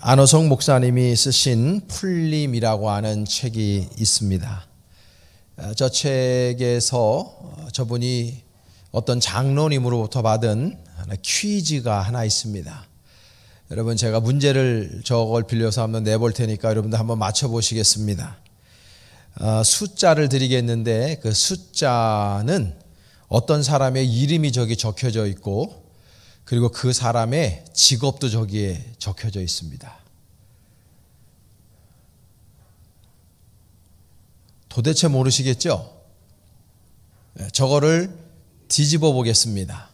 안호성 목사님이 쓰신 풀림이라고 하는 책이 있습니다. 저 책에서 저분이 어떤 장로님으로부터 받은 퀴즈가 하나 있습니다. 여러분, 제가 문제를 저걸 빌려서 한번 내볼 테니까 여러분들 한번 맞춰보시겠습니다. 숫자를 드리겠는데 그 숫자는 어떤 사람의 이름이 저기 적혀져 있고 그리고 그 사람의 직업도 저기에 적혀져 있습니다. 도대체 모르시겠죠? 저거를 뒤집어 보겠습니다.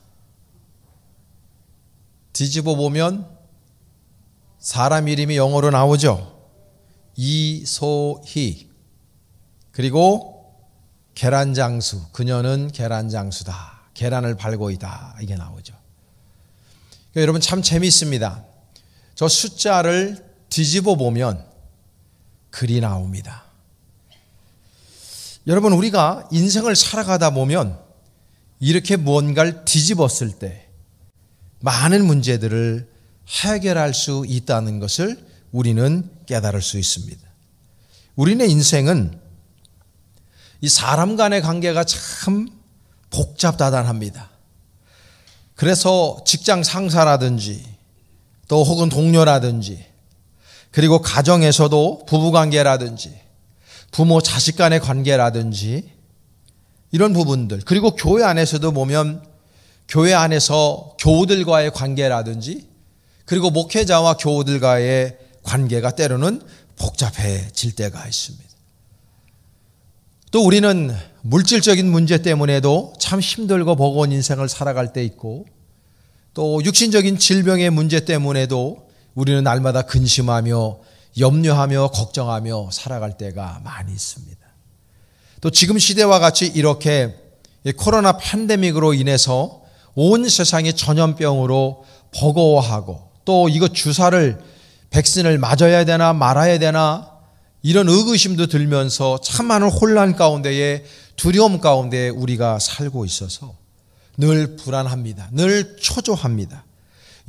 뒤집어 보면 사람 이름이 영어로 나오죠. 이소희. 그리고 계란장수. 그녀는 계란장수다. 계란을 팔고 있다. 이게 나오죠. 그러니까 여러분 참 재미있습니다. 저 숫자를 뒤집어 보면 글이 나옵니다. 여러분, 우리가 인생을 살아가다 보면 이렇게 무언가를 뒤집었을 때 많은 문제들을 해결할 수 있다는 것을 우리는 깨달을 수 있습니다. 우리의 인생은 이 사람 간의 관계가 참 복잡다단합니다. 그래서 직장 상사라든지 또 혹은 동료라든지 그리고 가정에서도 부부관계라든지 부모 자식 간의 관계라든지 이런 부분들, 그리고 교회 안에서도 보면 교회 안에서 교우들과의 관계라든지 그리고 목회자와 교우들과의 관계가 때로는 복잡해질 때가 있습니다. 또 우리는 물질적인 문제 때문에도 참 힘들고 버거운 인생을 살아갈 때 있고 또 육신적인 질병의 문제 때문에도 우리는 날마다 근심하며 염려하며 걱정하며 살아갈 때가 많이 있습니다. 또 지금 시대와 같이 이렇게 코로나 팬데믹으로 인해서 온 세상이 전염병으로 버거워하고 또 이거 주사를 백신을 맞아야 되나 말아야 되나 이런 의구심도 들면서 참 많은 혼란 가운데에 두려움 가운데 우리가 살고 있어서 늘 불안합니다. 늘 초조합니다.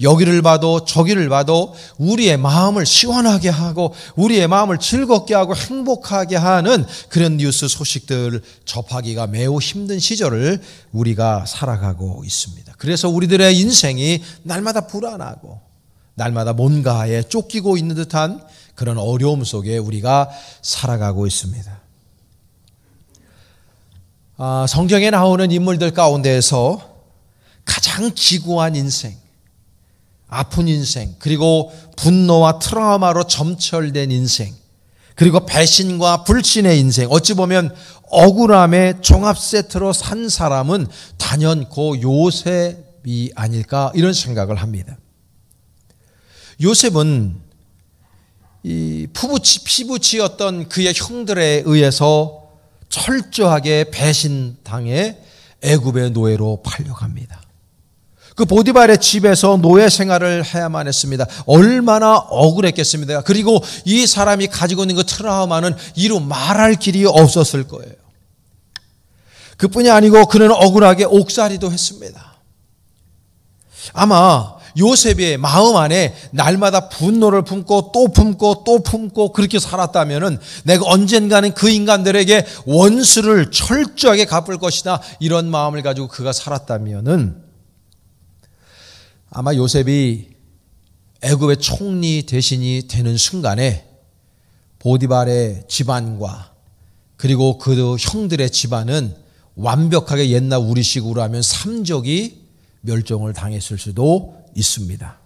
여기를 봐도 저기를 봐도 우리의 마음을 시원하게 하고 우리의 마음을 즐겁게 하고 행복하게 하는 그런 뉴스 소식들을 접하기가 매우 힘든 시절을 우리가 살아가고 있습니다. 그래서 우리들의 인생이 날마다 불안하고 날마다 뭔가에 쫓기고 있는 듯한 그런 어려움 속에 우리가 살아가고 있습니다. 성경에 나오는 인물들 가운데에서 가장 지고한 인생, 아픈 인생, 그리고 분노와 트라우마로 점철된 인생, 그리고 배신과 불신의 인생, 어찌 보면 억울함의 종합 세트로 산 사람은 단연코 요셉이 아닐까 이런 생각을 합니다. 요셉은 이 피부치였던 그의 형들에 의해서 철저하게 배신당해 애굽의 노예로 팔려갑니다. 그 보디발의 집에서 노예 생활을 해야만 했습니다. 얼마나 억울했겠습니까? 그리고 이 사람이 가지고 있는 그 트라우마는 이루 말할 길이 없었을 거예요. 그뿐이 아니고 그는 억울하게 옥살이도 했습니다. 아마 요셉의 마음 안에 날마다 분노를 품고 또 품고 또 품고 그렇게 살았다면 내가 언젠가는 그 인간들에게 원수를 철저하게 갚을 것이다 이런 마음을 가지고 그가 살았다면 아마 요셉이 애굽의 총리 대신이 되는 순간에 보디발의 집안과 그리고 그 형들의 집안은 완벽하게 옛날 우리식으로 하면 삼족이 멸종을 당했을 수도 있습니다.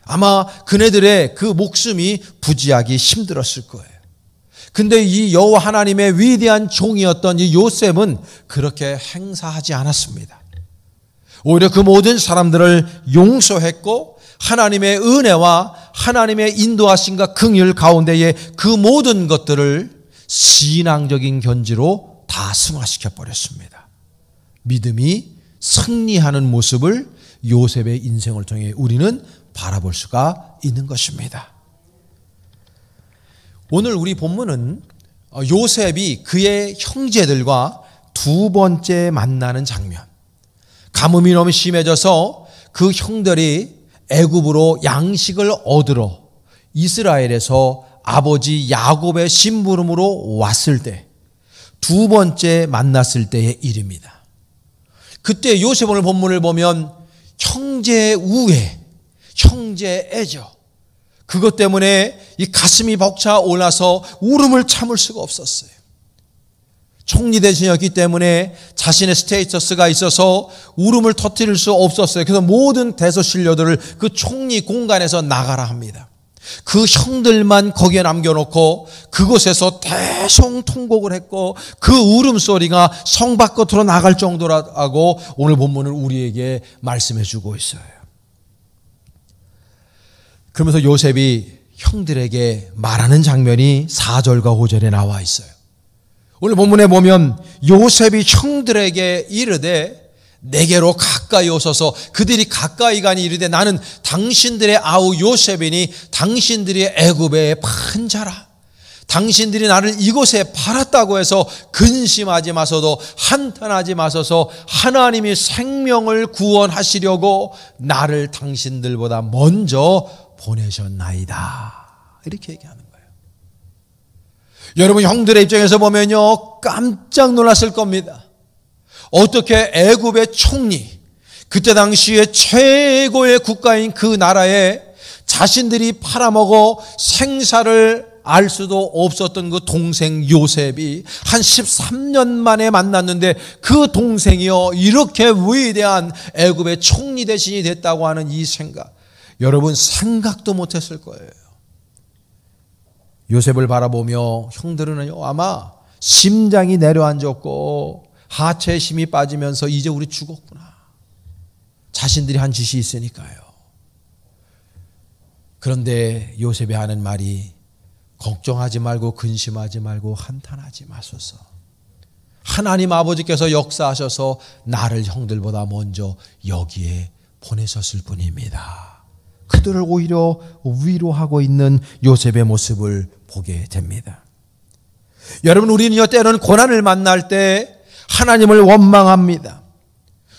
아마 그네들의 그 목숨이 부지하기 힘들었을 거예요. 근데 이 여호와 하나님의 위대한 종이었던 이 요셉은 그렇게 행사하지 않았습니다. 오히려 그 모든 사람들을 용서했고 하나님의 은혜와 하나님의 인도하심과 긍휼 가운데에 그 모든 것들을 신앙적인 견지로 다 승화시켜 버렸습니다. 믿음이 승리하는 모습을 요셉의 인생을 통해 우리는 바라볼 수가 있는 것입니다. 오늘 우리 본문은 요셉이 그의 형제들과 두 번째 만나는 장면, 가뭄이 너무 심해져서 그 형들이 애굽으로 양식을 얻으러 이스라엘에서 아버지 야곱의 심부름으로 왔을 때 두 번째 만났을 때의 일입니다. 그때 요셉 오늘 본문을 보면 형제의 우애, 형제의 애죠. 그것 때문에 이 가슴이 벅차 올라서 울음을 참을 수가 없었어요. 총리 대신이었기 때문에 자신의 스테이터스가 있어서 울음을 터뜨릴 수 없었어요. 그래서 모든 대소신료들을 그 총리 공간에서 나가라 합니다. 그 형들만 거기에 남겨놓고 그곳에서 대성통곡을 했고 그 울음소리가 성 밖으로 나갈 정도라고 오늘 본문은 우리에게 말씀해 주고 있어요. 그러면서 요셉이 형들에게 말하는 장면이 4절과 5절에 나와 있어요. 오늘 본문에 보면 요셉이 형들에게 이르되 내게로 가까이 오소서. 그들이 가까이 가니 이르되 나는 당신들의 아우 요셉이니 당신들이 애굽의 판자라. 당신들이 나를 이곳에 팔았다고 해서 근심하지 마소서, 한탄하지 마소서. 하나님이 생명을 구원하시려고 나를 당신들보다 먼저 보내셨나이다. 이렇게 얘기하는 거예요. 여러분, 형들의 입장에서 보면요, 깜짝 놀랐을 겁니다. 어떻게 애굽의 총리, 그때 당시에 최고의 국가인 그 나라에 자신들이 팔아먹어 생사를 알 수도 없었던 그 동생 요셉이 한 13년 만에 만났는데 그 동생이요, 이렇게 위대한 애굽의 총리 대신이 됐다고 하는 이 생각, 여러분 생각도 못했을 거예요. 요셉을 바라보며 형들은요, 아마 심장이 내려앉았고 하체에 힘이 빠지면서 이제 우리 죽었구나. 자신들이 한 짓이 있으니까요. 그런데 요셉이 하는 말이 걱정하지 말고 근심하지 말고 한탄하지 마소서. 하나님 아버지께서 역사하셔서 나를 형들보다 먼저 여기에 보내셨을 뿐입니다. 그들을 오히려 위로하고 있는 요셉의 모습을 보게 됩니다. 여러분, 우리는요, 때로는 고난을 만날 때 하나님을 원망합니다.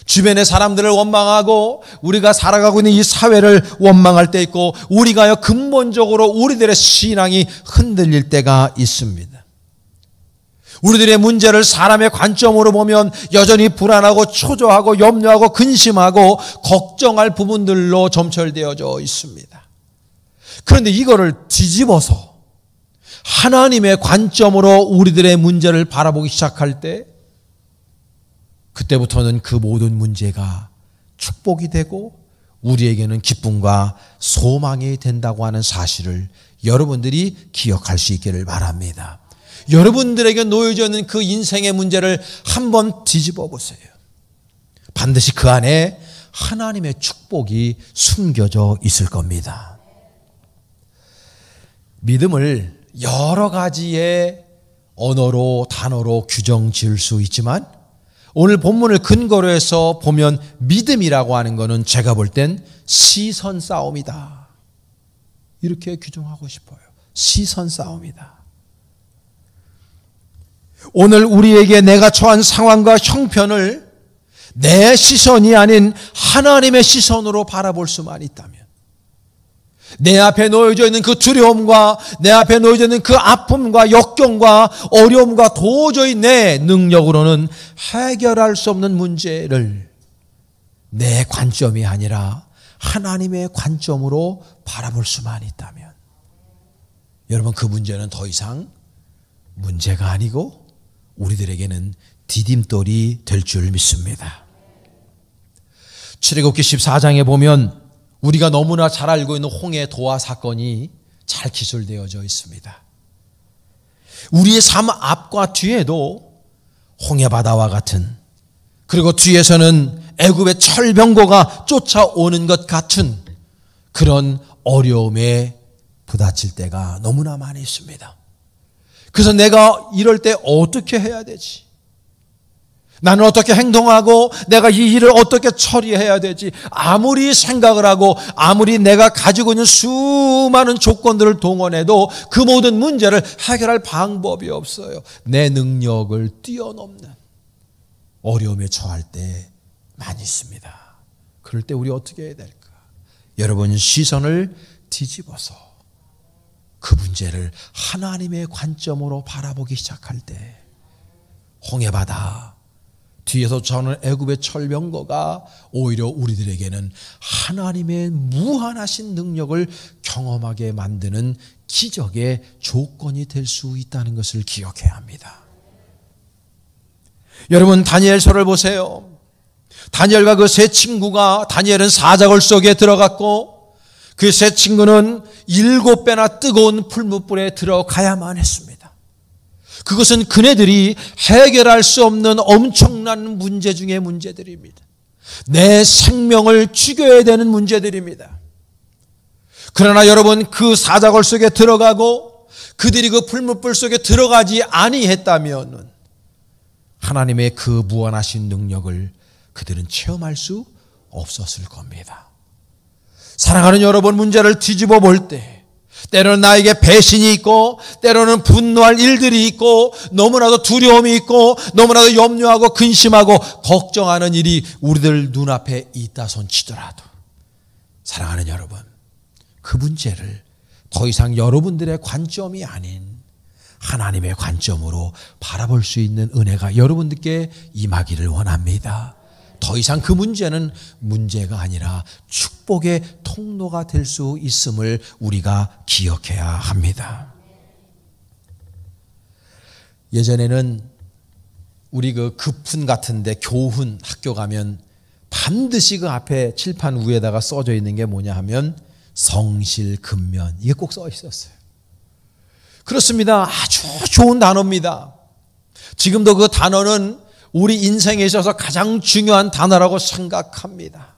주변의 사람들을 원망하고 우리가 살아가고 있는 이 사회를 원망할 때 있고 우리가요, 근본적으로 우리들의 신앙이 흔들릴 때가 있습니다. 우리들의 문제를 사람의 관점으로 보면 여전히 불안하고 초조하고 염려하고 근심하고 걱정할 부분들로 점철되어져 있습니다. 그런데 이거를 뒤집어서 하나님의 관점으로 우리들의 문제를 바라보기 시작할 때 그때부터는 그 모든 문제가 축복이 되고 우리에게는 기쁨과 소망이 된다고 하는 사실을 여러분들이 기억할 수 있기를 바랍니다. 여러분들에게 놓여져 있는 그 인생의 문제를 한번 뒤집어 보세요. 반드시 그 안에 하나님의 축복이 숨겨져 있을 겁니다. 믿음을 여러 가지의 언어로, 단어로 규정 지을 수 있지만 오늘 본문을 근거로 해서 보면 믿음이라고 하는 것은 제가 볼 땐 시선 싸움이다. 이렇게 규정하고 싶어요. 시선 싸움이다. 오늘 우리에게 내가 처한 상황과 형편을 내 시선이 아닌 하나님의 시선으로 바라볼 수만 있다면, 내 앞에 놓여져 있는 그 두려움과 내 앞에 놓여져 있는 그 아픔과 역경과 어려움과 도저히 내 능력으로는 해결할 수 없는 문제를 내 관점이 아니라 하나님의 관점으로 바라볼 수만 있다면, 여러분, 그 문제는 더 이상 문제가 아니고 우리들에게는 디딤돌이 될 줄 믿습니다. 출애굽기 14장에 보면 우리가 너무나 잘 알고 있는 홍해 도화 사건이 잘 기술되어져 있습니다. 우리의 삶 앞과 뒤에도 홍해 바다와 같은, 그리고 뒤에서는 애굽의 철병거가 쫓아오는 것 같은 그런 어려움에 부딪힐 때가 너무나 많이 있습니다. 그래서 내가 이럴 때 어떻게 해야 되지? 나는 어떻게 행동하고 내가 이 일을 어떻게 처리해야 되지? 아무리 생각을 하고 아무리 내가 가지고 있는 수많은 조건들을 동원해도 그 모든 문제를 해결할 방법이 없어요. 내 능력을 뛰어넘는 어려움에 처할 때 많이 있습니다. 그럴 때 우리 어떻게 해야 될까? 여러분 시선을 뒤집어서 그 문제를 하나님의 관점으로 바라보기 시작할 때 홍해바다 뒤에서 저는 애굽의 철병거가 오히려 우리들에게는 하나님의 무한하신 능력을 경험하게 만드는 기적의 조건이 될 수 있다는 것을 기억해야 합니다. 여러분 다니엘서를 보세요. 다니엘과 그 세 친구가 다니엘은 사자굴 속에 들어갔고 그 세 친구는 7배나 뜨거운 풀무불에 들어가야만 했습니다. 그것은 그네들이 해결할 수 없는 엄청난 문제 중의 문제들입니다. 내 생명을 죽여야 되는 문제들입니다. 그러나 여러분 그 사자굴 속에 들어가고 그들이 그 풀무불 속에 들어가지 아니했다면 하나님의 그 무한하신 능력을 그들은 체험할 수 없었을 겁니다. 사랑하는 여러분, 문제를 뒤집어 볼 때 때로는 나에게 배신이 있고 때로는 분노할 일들이 있고 너무나도 두려움이 있고 너무나도 염려하고 근심하고 걱정하는 일이 우리들 눈앞에 있다 손치더라도 사랑하는 여러분, 그 문제를 더 이상 여러분들의 관점이 아닌 하나님의 관점으로 바라볼 수 있는 은혜가 여러분들께 임하기를 원합니다. 더 이상 그 문제는 문제가 아니라 축복의 통로가 될 수 있음을 우리가 기억해야 합니다. 예전에는 우리 그 급훈 같은데 교훈 학교 가면 반드시 그 앞에 칠판 위에다가 써져 있는 게 뭐냐 하면 성실 근면, 이게 꼭 써 있었어요. 그렇습니다. 아주 좋은 단어입니다. 지금도 그 단어는 우리 인생에 있어서 가장 중요한 단어라고 생각합니다.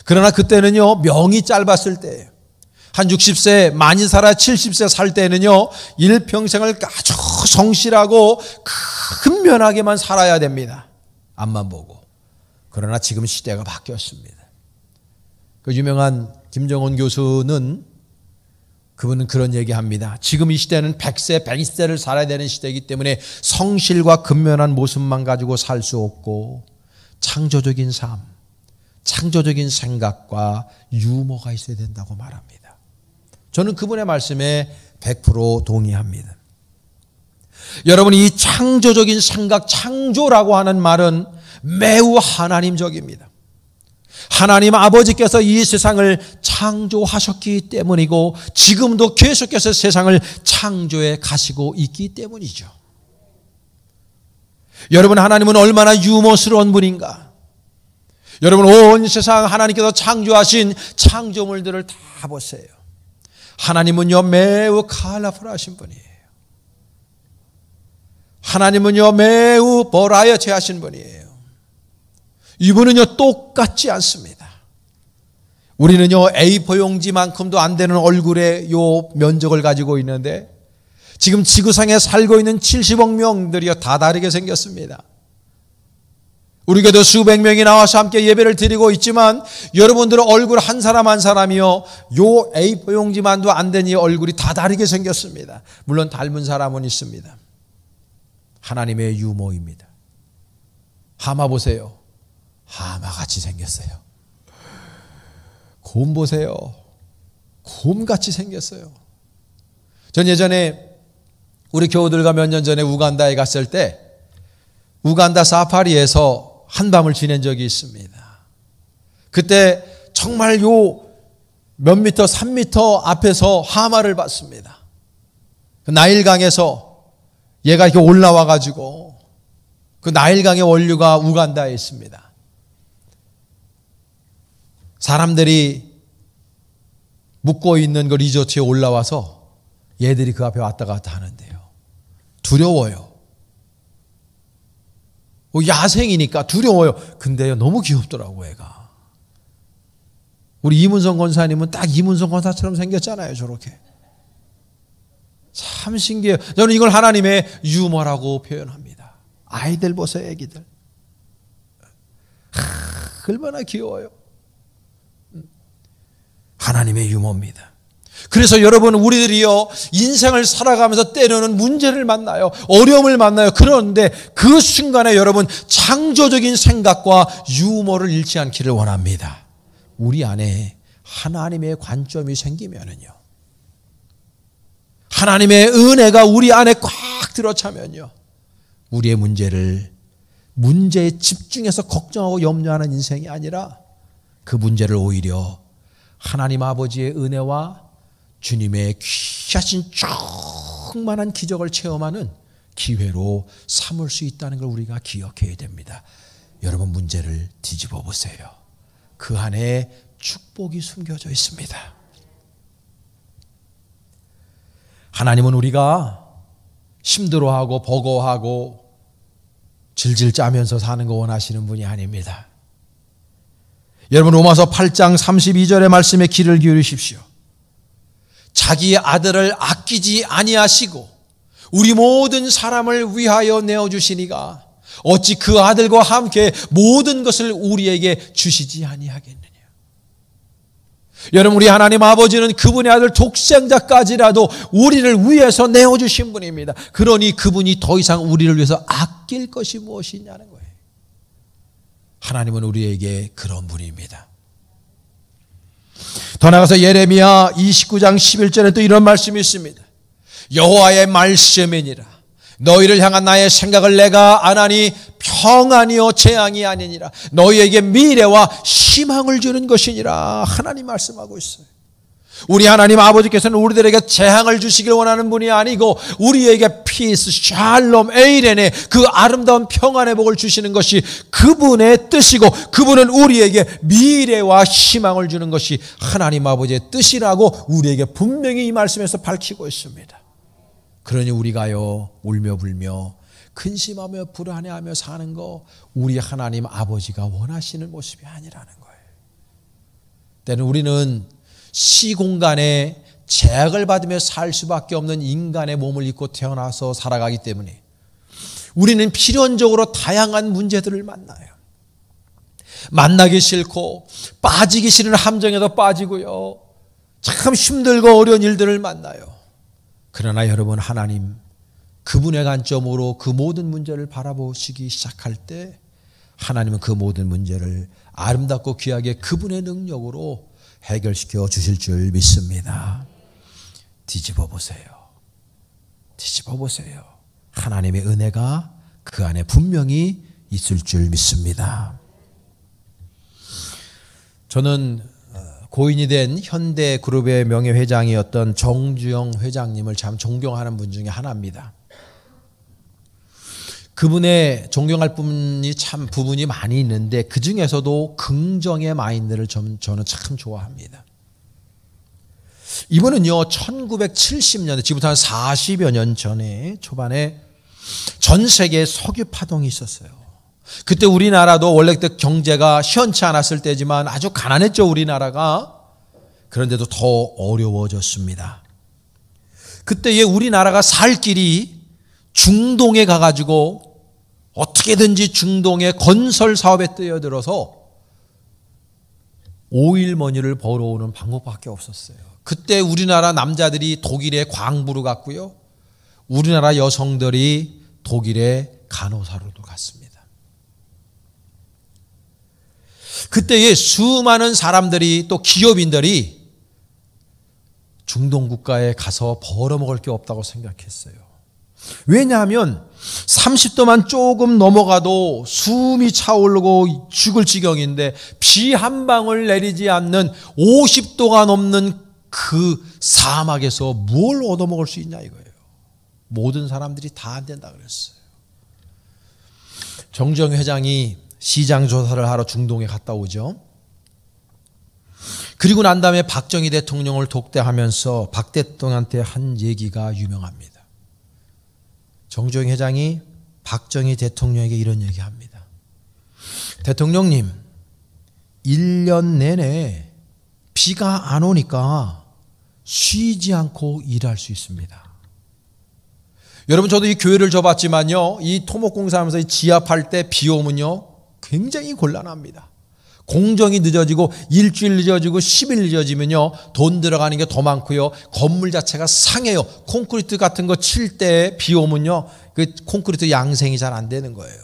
그러나 그때는요, 명이 짧았을 때, 한 60세, 많이 살아 70세 살 때는요, 일평생을 아주 성실하고 근면하게만 살아야 됩니다. 앞만 보고. 그러나 지금 시대가 바뀌었습니다. 그 유명한 김정은 교수는 그분은 그런 얘기합니다. 지금 이 시대는 100세, 120세를 살아야 되는 시대이기 때문에 성실과 근면한 모습만 가지고 살 수 없고 창조적인 삶, 창조적인 생각과 유머가 있어야 된다고 말합니다. 저는 그분의 말씀에 100% 동의합니다. 여러분, 이 창조적인 생각, 창조라고 하는 말은 매우 하나님적입니다. 하나님 아버지께서 이 세상을 창조하셨기 때문이고 지금도 계속해서 세상을 창조해 가시고 있기 때문이죠. 여러분, 하나님은 얼마나 유머스러운 분인가. 여러분, 온 세상 하나님께서 창조하신 창조물들을 다 보세요. 하나님은요 매우 컬러풀하신 분이에요. 하나님은요 매우 버라이어티하신 분이에요. 이분은요 똑같지 않습니다. 우리는요 A4 용지만큼도 안 되는 얼굴의 요 면적을 가지고 있는데 지금 지구상에 살고 있는 70억 명들이요 다 다르게 생겼습니다. 우리 교도 수백 명이 나와서 함께 예배를 드리고 있지만 여러분들의 얼굴 한 사람 한 사람이요 요 A4 용지만도 안 되는 이 얼굴이 다 다르게 생겼습니다. 물론 닮은 사람은 있습니다. 하나님의 유머입니다. 하마 보세요. 하마같이 생겼어요. 곰 보세요. 곰같이 생겼어요. 전 예전에 우리 교우들과 몇 년 전에 우간다에 갔을 때 우간다 사파리에서 한밤을 지낸 적이 있습니다. 그때 정말 요 몇 미터, 3미터 앞에서 하마를 봤습니다. 나일강에서 얘가 이렇게 올라와 가지고 그 나일강의 원류가 우간다에 있습니다. 사람들이 묵고 있는 그 리조트에 올라와서 얘들이 그 앞에 왔다 갔다 하는데요. 두려워요. 야생이니까 두려워요. 근데요, 너무 귀엽더라고, 애가. 우리 이문성 권사님은 딱 이문성 권사처럼 생겼잖아요, 저렇게. 참 신기해요. 저는 이걸 하나님의 유머라고 표현합니다. 아이들 보세요, 애기들. 얼마나 귀여워요. 하나님의 유머입니다. 그래서 여러분, 우리들이요 인생을 살아가면서 때로는 문제를 만나요. 어려움을 만나요. 그런데 그 순간에 여러분 창조적인 생각과 유머를 잃지 않기를 원합니다. 우리 안에 하나님의 관점이 생기면은요, 하나님의 은혜가 우리 안에 꽉 들어차면요, 우리의 문제에 집중해서 걱정하고 염려하는 인생이 아니라 그 문제를 오히려 하나님 아버지의 은혜와 주님의 귀하신 충만한 기적을 체험하는 기회로 삼을 수 있다는 걸 우리가 기억해야 됩니다. 여러분, 문제를 뒤집어 보세요. 그 안에 축복이 숨겨져 있습니다. 하나님은 우리가 힘들어하고 버거워하고 질질 짜면서 사는 거 원하시는 분이 아닙니다. 여러분, 로마서 8장 32절의 말씀에 귀를 기울이십시오. 자기의 아들을 아끼지 아니하시고 우리 모든 사람을 위하여 내어주시니가 어찌 그 아들과 함께 모든 것을 우리에게 주시지 아니하겠느냐. 여러분, 우리 하나님 아버지는 그분의 아들 독생자까지라도 우리를 위해서 내어주신 분입니다. 그러니 그분이 더 이상 우리를 위해서 아낄 것이 무엇이냐는 거예요. 하나님은 우리에게 그런 분입니다. 더 나아가서 예레미야 29장 11절에 또 이런 말씀이 있습니다. 여호와의 말씀이니라. 너희를 향한 나의 생각을 내가 아나니 평안이요 재앙이 아니니라. 너희에게 미래와 희망을 주는 것이니라. 하나님 말씀하고 있어요. 우리 하나님 아버지께서는 우리들에게 재앙을 주시길 원하는 분이 아니고 우리에게 피스, 샬롬, 에이렌의 그 아름다운 평안의 복을 주시는 것이 그분의 뜻이고, 그분은 우리에게 미래와 희망을 주는 것이 하나님 아버지의 뜻이라고 우리에게 분명히 이 말씀에서 밝히고 있습니다. 그러니 우리가요, 울며 불며 근심하며 불안해하며 사는 거 우리 하나님 아버지가 원하시는 모습이 아니라는 거예요. 때는 우리는 시공간에 제약을 받으며 살 수밖에 없는 인간의 몸을 입고 태어나서 살아가기 때문에 우리는 필연적으로 다양한 문제들을 만나요. 만나기 싫고 빠지기 싫은 함정에도 빠지고요, 참 힘들고 어려운 일들을 만나요. 그러나 여러분, 하나님 그분의 관점으로 그 모든 문제를 바라보시기 시작할 때 하나님은 그 모든 문제를 아름답고 귀하게 그분의 능력으로 해결시켜 주실 줄 믿습니다. 뒤집어 보세요. 뒤집어 보세요. 하나님의 은혜가 그 안에 분명히 있을 줄 믿습니다. 저는 고인이 된 현대그룹의 명예회장이었던 정주영 회장님을 참 존경하는 분 중에 하나입니다. 그분의 존경할 부분이 많이 있는데 그 중에서도 긍정의 마인드를 저는 참 좋아합니다. 이분은요, 1970년대, 지금부터 한 40여 년 전에 초반에 전 세계에 석유 파동이 있었어요. 그때 우리나라도 원래 그때 경제가 시원치 않았을 때지만 아주 가난했죠, 우리나라가. 그런데도 더 어려워졌습니다. 그때에 우리나라가 살 길이 중동에 가가지고 어떻게든지 중동의 건설 사업에 뛰어들어서 오일머니를 벌어오는 방법밖에 없었어요. 그때 우리나라 남자들이 독일의 광부로 갔고요, 우리나라 여성들이 독일의 간호사로도 갔습니다. 그때에 수많은 사람들이, 또 기업인들이 중동 국가에 가서 벌어먹을 게 없다고 생각했어요. 왜냐하면 30도만 조금 넘어가도 숨이 차오르고 죽을 지경인데 비 한 방울 내리지 않는 50도가 넘는 그 사막에서 뭘 얻어먹을 수 있냐 이거예요. 모든 사람들이 다 안 된다 그랬어요. 정주영 회장이 시장 조사를 하러 중동에 갔다 오죠. 그리고 난 다음에 박정희 대통령을 독대하면서 박 대통령한테 한 얘기가 유명합니다. 정주영 회장이 박정희 대통령에게 이런 얘기합니다. 대통령님, 1년 내내 비가 안 오니까 쉬지 않고 일할 수 있습니다. 여러분, 저도 이 교회를 줘봤지만요, 이 토목공사하면서 지압할 때 비 오면요 굉장히 곤란합니다. 공정이 늦어지고 일주일 늦어지고 10일 늦어지면요 돈 들어가는 게 더 많고요, 건물 자체가 상해요. 콘크리트 같은 거 칠 때 비 오면요 그 콘크리트 양생이 잘 안 되는 거예요.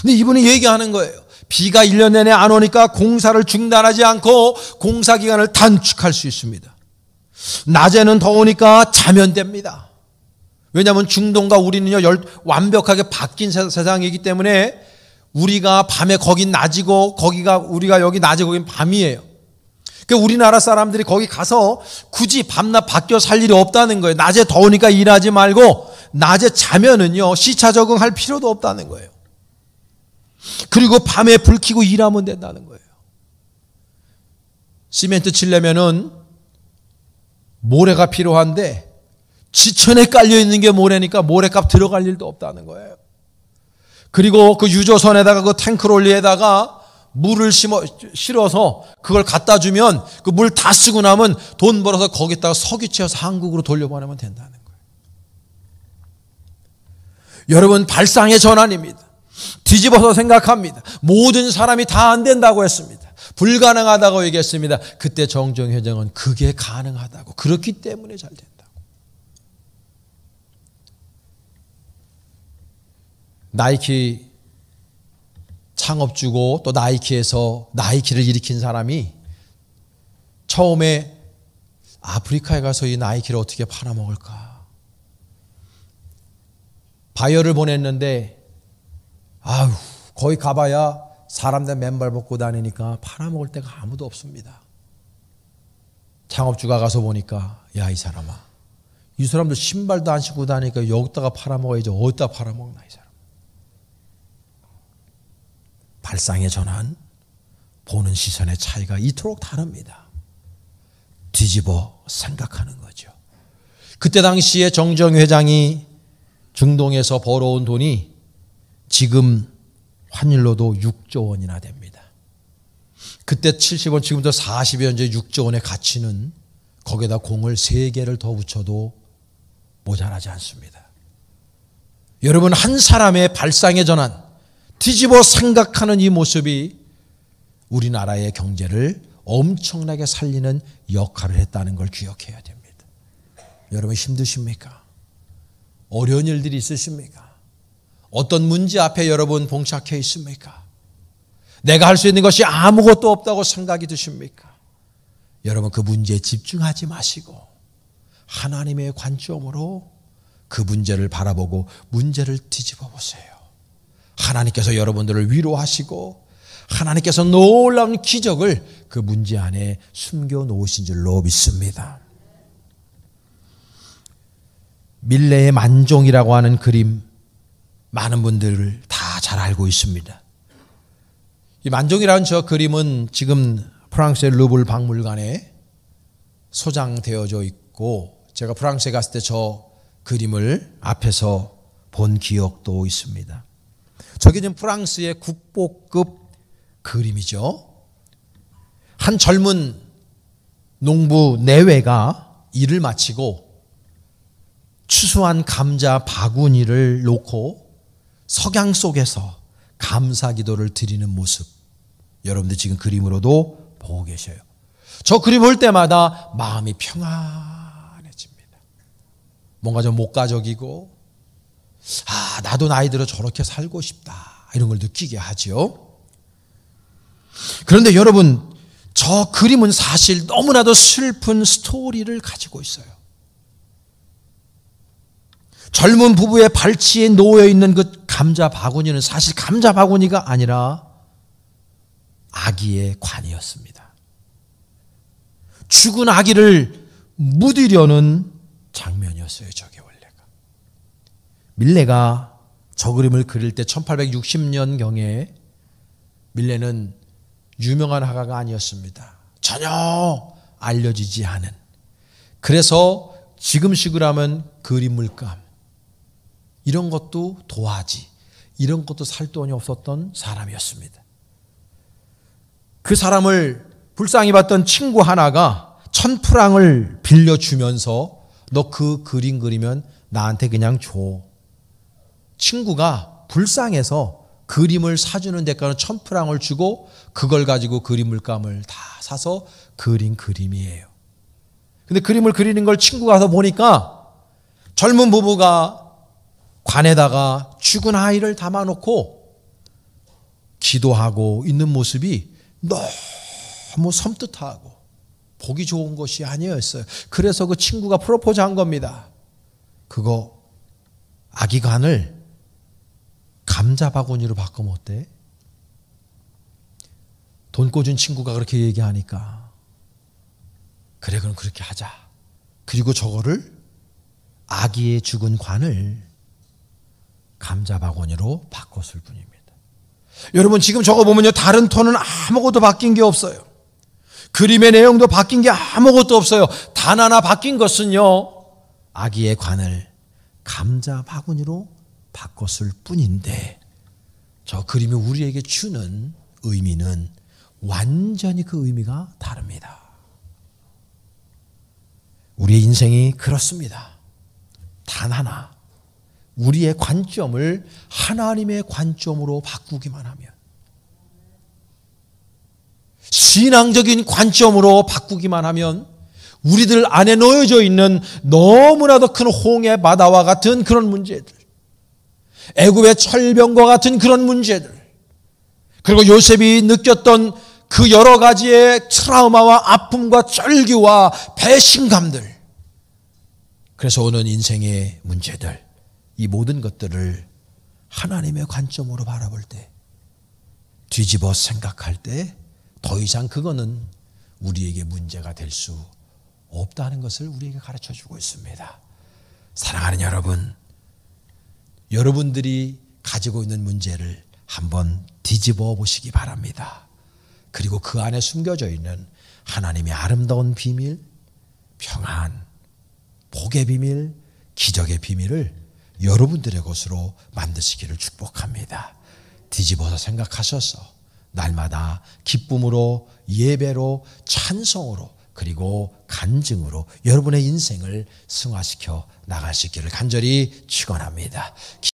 근데 이분이 얘기하는 거예요. 비가 1년 내내 안 오니까 공사를 중단하지 않고 공사 기간을 단축할 수 있습니다. 낮에는 더우니까 자면 됩니다. 왜냐하면 중동과 우리는요 완벽하게 바뀐 세상이기 때문에 우리가 밤에 거긴 낮이고 우리가 여기 낮에 거긴 밤이에요. 그러니까 우리나라 사람들이 거기 가서 굳이 밤낮 바뀌어 살 일이 없다는 거예요. 낮에 더우니까 일하지 말고 낮에 자면은요 시차 적응할 필요도 없다는 거예요. 그리고 밤에 불 켜고 일하면 된다는 거예요. 시멘트 치려면은 모래가 필요한데 지천에 깔려있는 게 모래니까 모래값 들어갈 일도 없다는 거예요. 그리고 그 유조선에다가 그 탱크롤리에다가 물을 실어서 그걸 갖다 주면 그 물 다 쓰고 나면 돈 벌어서 거기다가 석유 채워서 한국으로 돌려보내면 된다는 거예요. 여러분 발상의 전환입니다. 뒤집어서 생각합니다. 모든 사람이 다 안 된다고 했습니다. 불가능하다고 얘기했습니다. 그때 정정회장은 그게 가능하다고, 그렇기 때문에 잘 된다고. 나이키 창업주고 또 나이키에서 나이키를 일으킨 사람이 처음에 아프리카에 가서 이 나이키를 어떻게 팔아먹을까 바이어를 보냈는데 거기 가봐야 사람들 맨발 벗고 다니니까 팔아먹을 데가 아무도 없습니다. 창업주가 가서 보니까 야 이 사람아, 이 사람들 신발도 안 신고 다니니까 여기다가 팔아먹어야지 어디다 팔아먹나 이 사람. 발상의 전환, 보는 시선의 차이가 이토록 다릅니다. 뒤집어 생각하는 거죠. 그때 당시에 정정 회장이 중동에서 벌어온 돈이 지금 환율로도 6조 원이나 됩니다. 그때 70원, 지금부터 40여 년째 6조 원의 가치는 거기에다 공을 3개를 더 붙여도 모자라지 않습니다. 여러분, 한 사람의 발상의 전환, 뒤집어 생각하는 이 모습이 우리나라의 경제를 엄청나게 살리는 역할을 했다는 걸 기억해야 됩니다. 여러분 힘드십니까? 어려운 일들이 있으십니까? 어떤 문제 앞에 여러분 봉착해 있습니까? 내가 할 수 있는 것이 아무것도 없다고 생각이 드십니까? 여러분 그 문제에 집중하지 마시고 하나님의 관점으로 그 문제를 바라보고 문제를 뒤집어 보세요. 하나님께서 여러분들을 위로하시고 하나님께서 놀라운 기적을 그 문제 안에 숨겨 놓으신 줄로 믿습니다. 밀레의 만종이라고 하는 그림 많은 분들을 다 잘 알고 있습니다. 이 만종이라는 저 그림은 지금 프랑스의 루블 박물관에 소장되어져 있고 제가 프랑스에 갔을 때 저 그림을 앞에서 본 기억도 있습니다. 저게 지금 프랑스의 국보급 그림이죠. 한 젊은 농부 내외가 일을 마치고 추수한 감자 바구니를 놓고 석양 속에서 감사 기도를 드리는 모습, 여러분들 지금 그림으로도 보고 계셔요. 저 그림 볼 때마다 마음이 평안해집니다. 뭔가 좀 목가적이고 나도 나이 들어 저렇게 살고 싶다 이런 걸 느끼게 하죠. 그런데 여러분 저 그림은 사실 너무나도 슬픈 스토리를 가지고 있어요. 젊은 부부의 발치에 놓여있는 그 감자 바구니는 사실 감자 바구니가 아니라 아기의 관이었습니다. 죽은 아기를 묻으려는 장면이었어요. 저게 원래가. 밀레가 저 그림을 그릴 때 1860년경에 밀레는 유명한 화가가 아니었습니다. 전혀 알려지지 않은. 그래서 지금식으로 하면 그림 물감 이런 것도 도화지 이런 것도 살 돈이 없었던 사람이었습니다. 그 사람을 불쌍히 봤던 친구 하나가 1000프랑을 빌려주면서 너 그 그림 그리면 나한테 그냥 줘. 친구가 불쌍해서 그림을 사주는 대가로 1000프랑을 주고 그걸 가지고 그림 물감을 다 사서 그린 그림이에요. 근데 그림을 그리는 걸 친구가 가서 보니까 젊은 부부가 관에다가 죽은 아이를 담아놓고 기도하고 있는 모습이 너무 섬뜩하고 보기 좋은 것이 아니었어요. 그래서 그 친구가 프로포즈 한 겁니다. 그거 아기 간을 감자 바구니로 바꾸면 어때? 돈 꿔준 친구가 그렇게 얘기하니까 그래 그럼 그렇게 하자. 그리고 저거를 아기의 죽은 관을 감자 바구니로 바꿨을 뿐입니다. 여러분 지금 저거 보면요, 다른 톤은 아무것도 바뀐 게 없어요. 그림의 내용도 바뀐 게 아무것도 없어요. 단 하나 바뀐 것은요, 아기의 관을 감자 바구니로 바꿨을 뿐인데 저 그림이 우리에게 주는 의미는 완전히 그 의미가 다릅니다. 우리의 인생이 그렇습니다. 단 하나, 우리의 관점을 하나님의 관점으로 바꾸기만 하면, 신앙적인 관점으로 바꾸기만 하면 우리들 안에 놓여져 있는 너무나도 큰 홍해 바다와 같은 그런 문제들, 애굽의 철병과 같은 그런 문제들, 그리고 요셉이 느꼈던 그 여러 가지의 트라우마와 아픔과 쩔기와 배신감들, 그래서 오는 인생의 문제들, 이 모든 것들을 하나님의 관점으로 바라볼 때, 뒤집어 생각할 때 더 이상 그거는 우리에게 문제가 될 수 없다는 것을 우리에게 가르쳐 주고 있습니다. 사랑하는 여러분, 여러분들이 가지고 있는 문제를 한번 뒤집어 보시기 바랍니다. 그리고 그 안에 숨겨져 있는 하나님의 아름다운 비밀, 평안, 복의 비밀, 기적의 비밀을 여러분들의 것으로 만드시기를 축복합니다. 뒤집어서 생각하셔서 날마다 기쁨으로, 예배로, 찬송으로, 그리고 간증으로 여러분의 인생을 승화시켜 나갈 수 있기를 간절히 축원합니다.